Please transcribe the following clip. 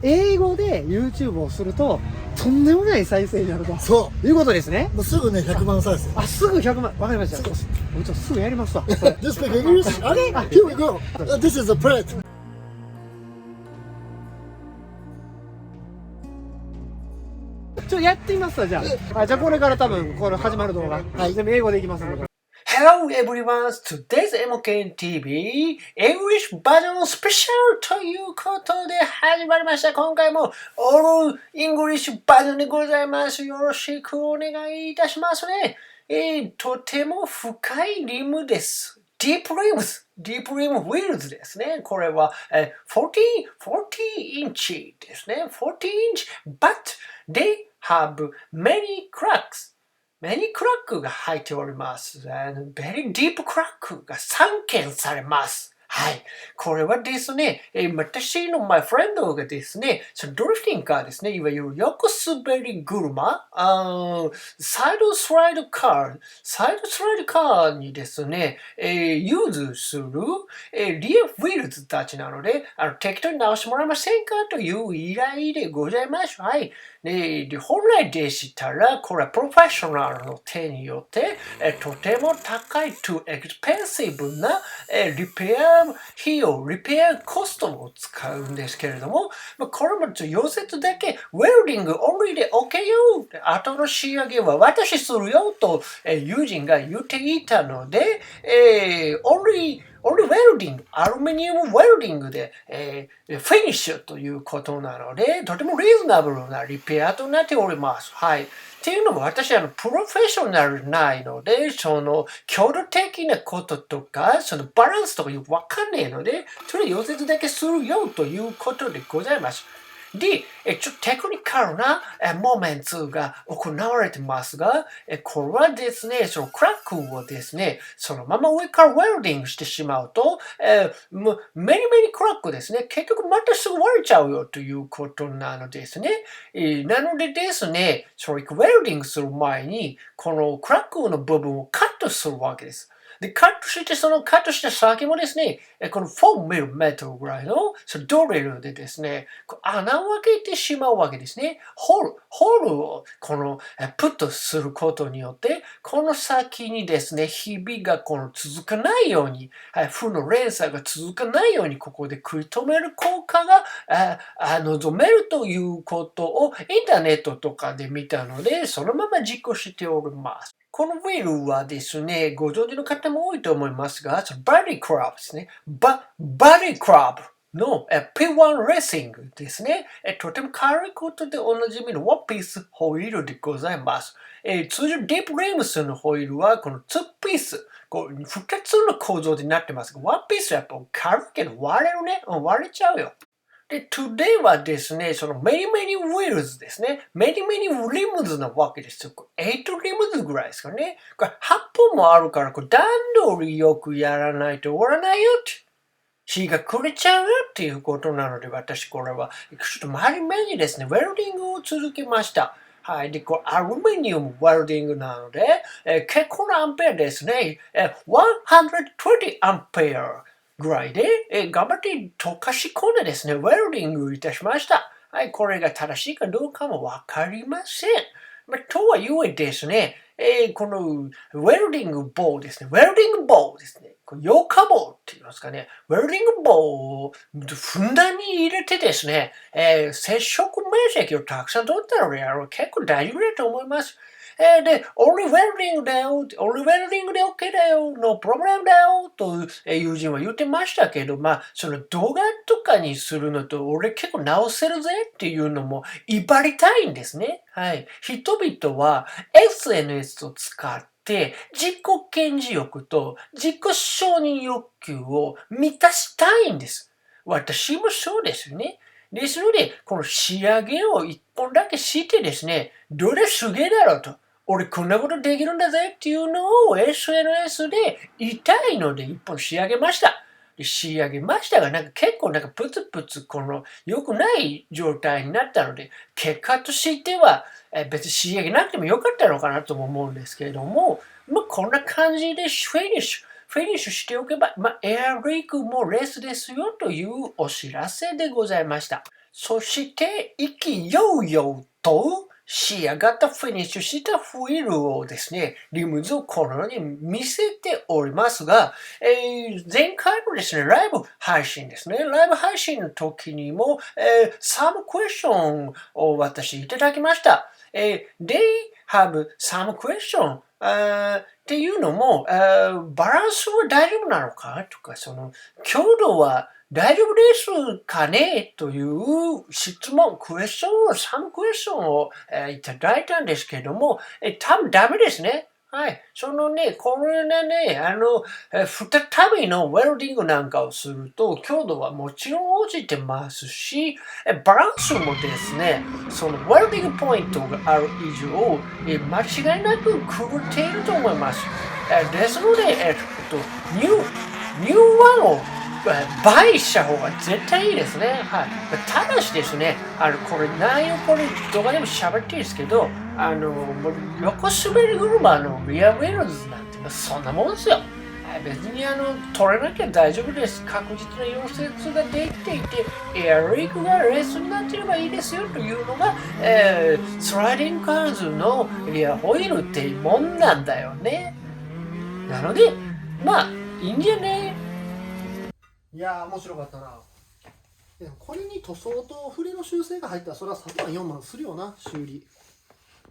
英語で YouTube をするととんでもない再生になるとそういうことですね。もうすぐね100万再生。あ、すぐ100万。わかりました。ちょっとすぐやりますわ。This speak English? Okay, here we go. This is a prank. やってみますわ、じゃあ。じゃあこれから多分これ始まる動画、全部英語でいきますので。Hello everyone! Today's エモケン TV English バージョンスペシャルということで始まりました。今回もオールイングリッシュバージョンでございます。よろしくお願いいたしますね。とても深いリムです。Deep Rims Wheels ですね。これは、40 inch ですね。40 inch but they have many cracks.many crack が入っております。very deep crack が散見されます。はい。これはですね、私のmy friend がですね、ドリフティングカーですね、いわゆる横滑り車、サイドスライドカーにですね、ユーズする、リアフィールズたちなので、適当に直してもらえませんかという依頼でございます。はい。で本来でしたら、これはプロフェッショナルの手によって、とても高い too expensive な、リペア費用、リペアコストを使うんですけれども、これも溶接だけ、ウェルディングオンリーで OK よ。後の仕上げは私するよと、友人が言っていたので、オンリーウェルディング、アルミニウムウェルディングで、フィニッシュということなので、とてもリーズナブルなリペアとなっております。はい。っていうのも私はプロフェッショナルないので、強度的なこととか、バランスとかよくわかんないので、それ溶接だけするよということでございます。で、ちょっとテクニカルなモーメントが行われてますが、これはですね、クラックをですね、そのまま上からウェルディングしてしまうと、メニクラックですね、結局またすぐ割れちゃうよということなのですね。なのでですね、ウェルディングする前に、このクラックの部分をカットするわけです。で、カットして、そのカットした先もですね、この 4mm ぐらいのドリルでですね、穴を開けてしまうわけですね。ホールをプットすることによって、この先にですね、ひびが続かないように、負の連鎖が続かないように、ここで食い止める効果が望めるということをインターネットとかで見たので、そのまま実行しております。このウィールはですね、ご存知の方も多いと思いますが、バディクラブですね。バディクラブの P1 レーシングですね。とても軽いことでおなじみのワンピースホイールでございます。通常ディープレームスのホイールはこの2ピース、2つの構造でなってますが、ワンピースはやっぱ軽いけど割れるね。割れちゃうよ。で、today はですね、メニウィールズですね。メニリムズなわけですよ。8リムズぐらいですかね。これ8本もあるから、段取りよくやらないと終わらないよって。日が暮れちゃうよっていうことなので、私これは、ちょっと真面目にですね、ウェルディングを続けました。はい。で、これアルミニウムウェルディングなので、結構なアンペアですね。120アンペア。ぐらいで、頑張って溶かし込んでですね、ウェルディングいたしました。はい、これが正しいかどうかもわかりません。とはいえですね、このウェルディング棒ですね、ウェルディング棒ですね、ヨカ棒って言いますかね、ウェルディング棒をふんだんに入れてですね、接触面積をたくさん取ったので結構大丈夫だと思います。で、オンリーウェルディングだよ、オンリーウェルディングで OK だよ、ノープロブレムだよ、と友人は言ってましたけど、その動画とかにするのと、俺結構直せるぜっていうのも威張りたいんですね。はい。人々は SNS を使って、自己顕示欲と自己承認欲求を満たしたいんです。私もそうですよね。ですので、この仕上げを一本だけしてですね、どれすげえだろうと。俺こんなことできるんだぜっていうのを SNS で言いたいので一本仕上げました。仕上げましたが、結構プツプツ良くない状態になったので、結果としては別に仕上げなくてもよかったのかなとも思うんですけれども、こんな感じでフィニッシュしておけば、エアリークもレースですよというお知らせでございました。そして意気揚々と仕上がったフィニッシュしたホイールをですね、リムズをこのように見せておりますが、前回のですね、ライブ配信ですね、ライブ配信の時にも、some question を私いただきました。they have some questionっていうのも、バランスは大丈夫なのかとか、強度は大丈夫ですかねという質問、クエスチョン、サムクエスチョンを、いただいたんですけども、多分ダメですね。はい。これでね、再びのウェルディングなんかをすると、強度はもちろん落ちてますし、バランスもですね、そのウェルディングポイントがある以上、間違いなく狂っていると思います。ですので、ニューワンを倍した方が絶対いいですね。はい。ただしですね、これ動画でも喋っていいですけど、もう横滑り車のリアウェルズなんてそんなもんですよ。別に取れなきゃ大丈夫です。確実な溶接ができていて、エアリークがレースになっていればいいですよというのが、スライディングカーズのリアホイールっていうもんなんだよね。なので、まあ、いいんじゃね。いやー、面白かったな。でもこれに塗装とフレの修正が入ったらそれは3万4万するよな、修理。